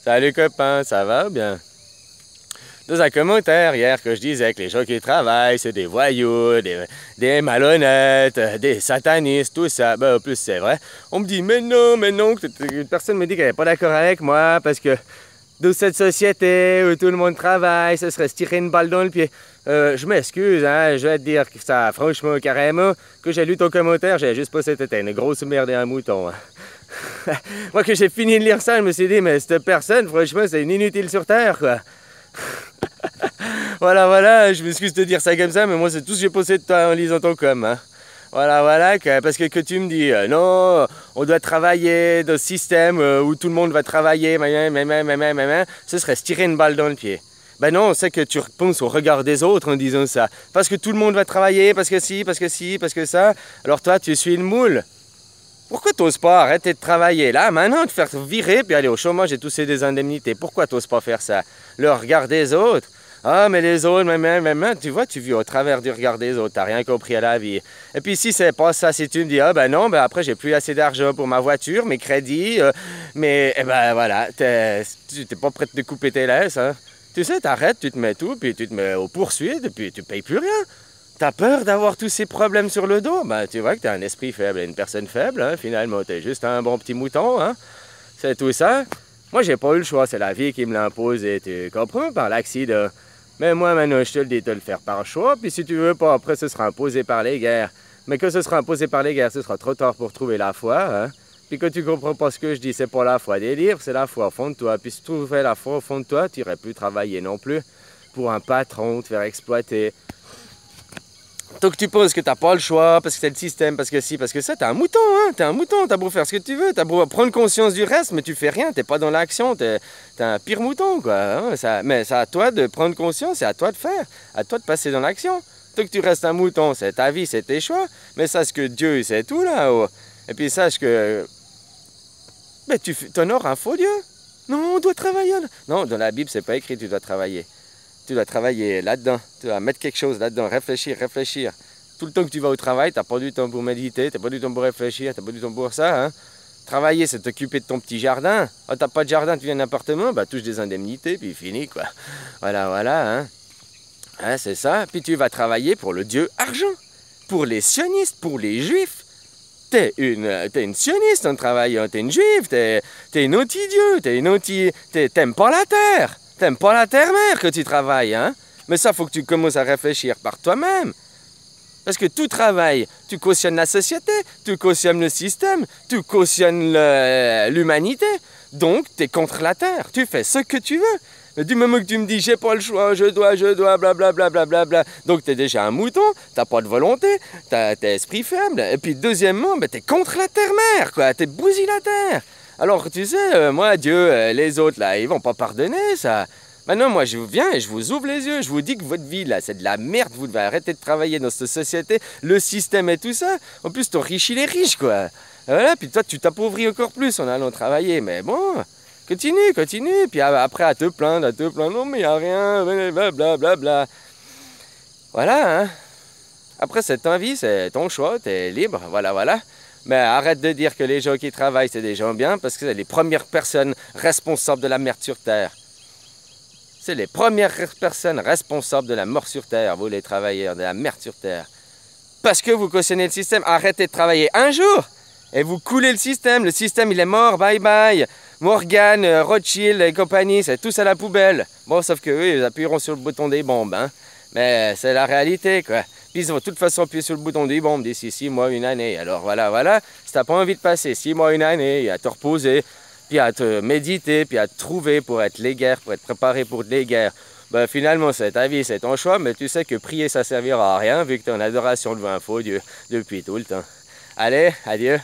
Salut copain, ça va bien? Dans un commentaire hier que je disais que les gens qui travaillent, c'est des voyous, des malhonnêtes, des satanistes, tout ça. Ben, en plus, c'est vrai. On me dit, mais non, une personne me dit qu'elle n'est pas d'accord avec moi parce que dans cette société où tout le monde travaille, ce serait se tirer une balle dans le pied. Je m'excuse, hein, je vais te dire que ça, franchement, carrément, que j'ai lu ton commentaire, j'ai juste posé c'était une grosse merde et un mouton. Hein. Moi, que j'ai fini de lire ça, je me suis dit, mais cette personne, franchement, c'est une inutile sur Terre, quoi. Voilà, je m'excuse de te dire ça comme ça, mais moi, c'est tout ce que j'ai posé de toi en lisant ton com. Hein. Voilà, parce que tu me dis, non, on doit travailler dans ce système où tout le monde va travailler, ce serait se tirer une balle dans le pied. Ben non, c'est que tu penses au regard des autres en disant ça. Parce que tout le monde va travailler, parce que que ça. Alors toi, tu suis le moule. Pourquoi t'oses pas arrêter de travailler là, maintenant, te faire virer, puis aller au chômage et tousser des indemnités? Pourquoi t'oses pas faire ça? Le regard des autres? Ah, mais les autres, tu vois, tu vis au travers du regard des autres, t'as rien compris à la vie. Et puis si c'est pas ça, si tu me dis, ah ben non, ben après j'ai plus assez d'argent pour ma voiture, mes crédits, eh ben voilà, tu t'es pas prêt de te couper tes laisses, hein. Tu sais, t'arrêtes, tu te mets tout, puis tu te mets aux poursuites, et puis tu payes plus rien. T'as peur d'avoir tous ces problèmes sur le dos? Ben, tu vois que t'es un esprit faible et une personne faible, hein, finalement. T'es juste un bon petit mouton, hein. C'est tout ça. Moi, j'ai pas eu le choix, c'est la vie qui me l'impose, et tu comprends, par l'accident. Mais moi, maintenant, je te le dis de le faire par choix, puis si tu veux pas, après, ce sera imposé par les guerres. Mais que ce sera imposé par les guerres, ce sera trop tard pour trouver la foi, hein. Puis que tu comprends pas ce que je dis, c'est pas la foi des livres, c'est la foi au fond de toi. Puis si tu trouvais la foi au fond de toi, tu irais plus travailler non plus pour un patron, te faire exploiter. Donc tu penses que t'as pas le choix, parce que c'est le système, parce que si, parce que ça, t'es un mouton, hein, t'es un mouton, t'as beau faire ce que tu veux, t'as beau prendre conscience du reste, mais tu fais rien, t'es pas dans l'action, t'es un pire mouton, quoi. Hein, mais c'est à toi de prendre conscience, c'est à toi de faire, à toi de passer dans l'action. Tant que tu restes un mouton, c'est ta vie, c'est tes choix, mais sache que Dieu, c'est tout là-haut. Et puis sache que, mais tu t'honores un faux Dieu. Non, on doit travailler. Non, dans la Bible, c'est pas écrit, tu dois travailler. Tu dois travailler là-dedans, tu dois mettre quelque chose là-dedans, réfléchir. Tout le temps que tu vas au travail, tu n'as pas du temps pour méditer, tu n'as pas du temps pour réfléchir, tu n'as pas du temps pour ça. Hein. Travailler, c'est t'occuper de ton petit jardin. Oh, tu n'as pas de jardin, tu viens d'un appartement, bah touche des indemnités, puis fini, quoi. Voilà, hein, c'est ça. Puis tu vas travailler pour le Dieu argent, pour les sionistes, pour les juifs. T'es une sioniste en travaillant, t'es une juive, t'es une anti-Dieu, t'aimes pas la terre. T'aimes pas la terre-mère que tu travailles, hein? Mais ça, faut que tu commences à réfléchir par toi-même. Parce que tout travail, tu cautionnes la société, tu cautionnes le système, tu cautionnes l'humanité. Donc, t'es contre la terre. Tu fais ce que tu veux. Mais du moment que tu me dis, j'ai pas le choix, je dois, blablabla. Donc, t'es déjà un mouton, t'as pas de volonté, t'es esprit faible. Et puis, deuxièmement, ben, t'es contre la terre-mère, quoi. T'es bousille la terre. Alors, tu sais, moi, Dieu, les autres, là, ils vont pas pardonner, ça. Maintenant, moi, je viens et je vous ouvre les yeux. Je vous dis que votre vie, là, c'est de la merde. Vous devez arrêter de travailler dans cette société, le système et tout ça. En plus, t'enrichis les riches, quoi. Et voilà, puis toi, tu t'appauvris encore plus en allant travailler. Mais bon, continue. Puis après, à te plaindre. Non, mais il n'y a rien, blablabla. Voilà, hein. Après, c'est ta vie, c'est ton choix, t'es libre, voilà. Mais arrête de dire que les gens qui travaillent, c'est des gens bien, parce que c'est les premières personnes responsables de la merde sur Terre. C'est les premières personnes responsables de la mort sur Terre, vous les travailleurs, de la merde sur Terre. Parce que vous cautionnez le système, arrêtez de travailler un jour, et vous coulez le système il est mort, bye bye. Morgan, Rothschild et compagnie, c'est tous à la poubelle. Bon, sauf que eux, ils appuieront sur le bouton des bombes, hein. Mais c'est la réalité, quoi. Puis ils vont de toute façon appuyer sur le bouton des bombes d'ici 6 mois, 1 année. Alors voilà, si t'as pas envie de passer 6 mois, 1 année, à te reposer, puis à te méditer, puis à te trouver pour être les guerres, pour être préparé pour les guerres, ben finalement c'est ta vie, c'est ton choix, mais tu sais que prier ça servira à rien vu que t'es en adoration devant un faux Dieu depuis tout le temps. Allez, adieu.